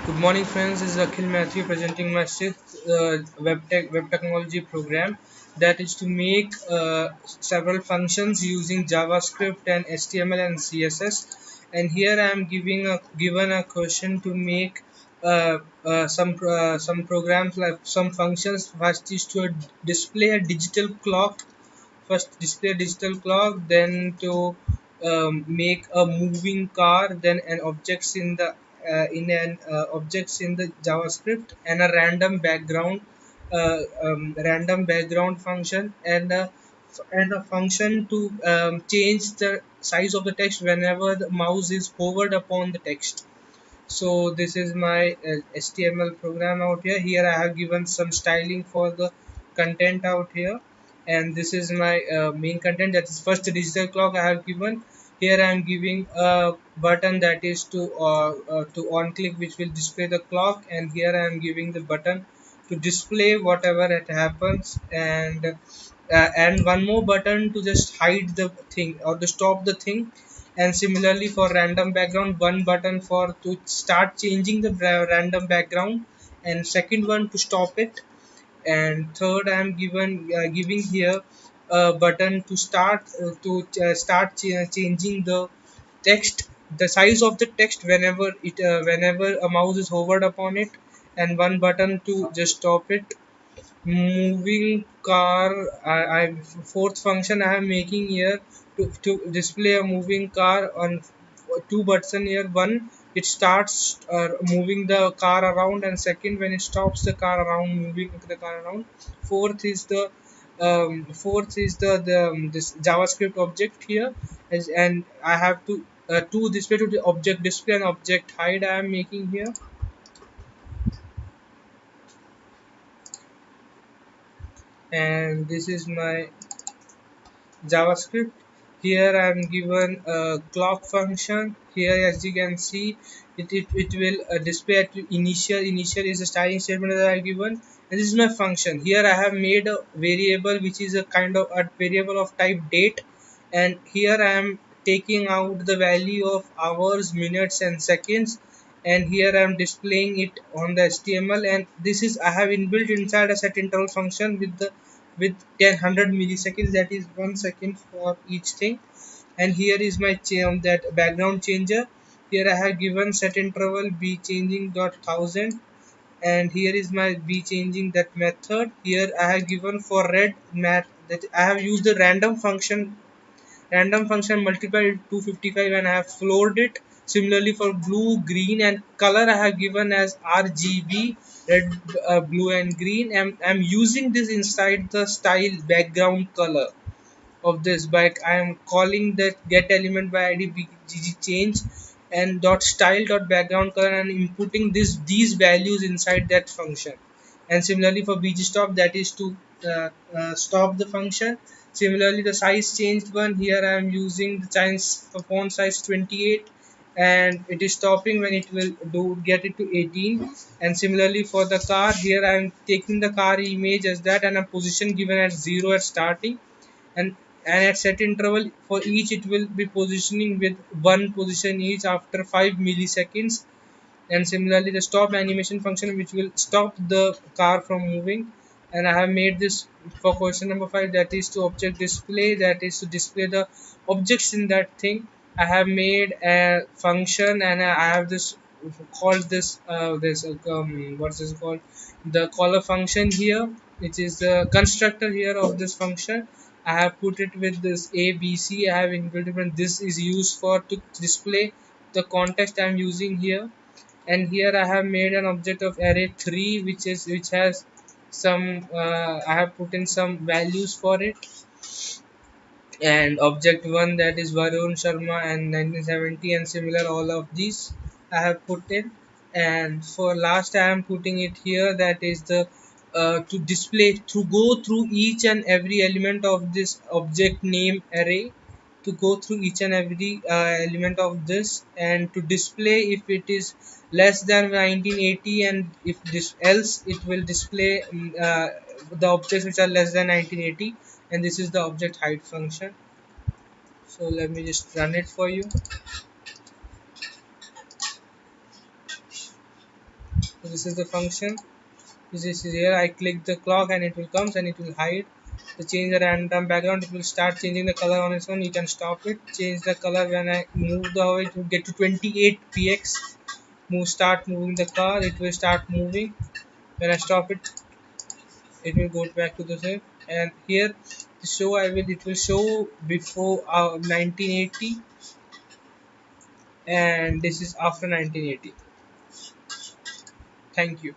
Good morning, friends. This is Akhil Matthew presenting my sixth web technology program that is to make several functions using JavaScript and HTML and CSS. And here I am given a question to make some programs like some functions. First is to display a digital clock. First display a digital clock, then to make a moving car, then an objects in the objects in the JavaScript, and a random background function, and a function to change the size of the text whenever the mouse is hovered upon the text. So this is my HTML program out here. Here I have given some styling for the content out here, and this is my main content, that is first digital clock I have given. Here I am giving a button that is to on click, which will display the clock, and here I am giving the button to display whatever it happens, and one more button to just hide the thing or to stop the thing. And similarly for random background, one button for to start changing the random background, and second one to stop it. And third I am giving here a button to start changing the text, the size of the text whenever a mouse is hovered upon it, and one button to just stop it. Moving car, fourth function I am making here to display a moving car on two button here. One, it starts moving the car around, and second, when it stops the car around, moving the car around. Fourth is this JavaScript object here, and I have to display to the object display and object hide I am making here. And this is my JavaScript. Here I am given a clock function. Here, as you can see, it will display at initial. Initial is a styling statement that I have given, and this is my function. Here I have made a variable which is a kind of a variable of type date, and here I am taking out the value of hours, minutes, and seconds, and here I am displaying it on the HTML. And this is I have inbuilt inside a set interval function with 100 milliseconds, that is 1 second for each thing. And here is my that background changer. Here I have given set interval be changing dot thousand, and here is my be changing that method. Here I have given for red mat that I have used the random function multiplied 255, and I have floored it. Similarly for blue, green, and color I have given as RGB, red, blue, and green. I'm using this inside the style background color of this by I am calling that get element by id bgg change and dot style dot background color, and inputting these values inside that function. And similarly for bg stop, that is to stop the function. Similarly the size changed one, here I am using the change for font size 28, and it is stopping when it will do get it to 18. And similarly for the car, here I am taking the car image as that, and a position given at 0 at starting, and at set interval for each it will be positioning with one position each after 5 milliseconds. And similarly the stop animation function, which will stop the car from moving. And I have made this for question number 5, that is to object display, that is to display the objects in that thing. I have made a function, and I have this called this what's this called, the caller function here, which is the constructor here of this function. I have put it with this ABC. I have inbuilt it, and this is used for to display the context I am using here. And here I have made an object of array 3, which has some I have put in some values for it. And object 1, that is Varun Sharma and 1970, and similar all of these I have put in. And for last I am putting it here, that is the to display, to go through each and every element of this object name array, to go through each and every element of this, and to display if it is less than 1980, and if this else it will display the objects which are less than 1980. And this is the object hide function. So let me just run it for you. So this is the function. This is here. I click the clock and it will comes and it will hide. To change the random background, it will start changing the color on its own. You can stop it. Change the color when I move the it will get to 28 px. Start moving the car. It will start moving. When I stop it, it will go back to the same. And here, the show I will it will show before 1980, and this is after 1980. Thank you.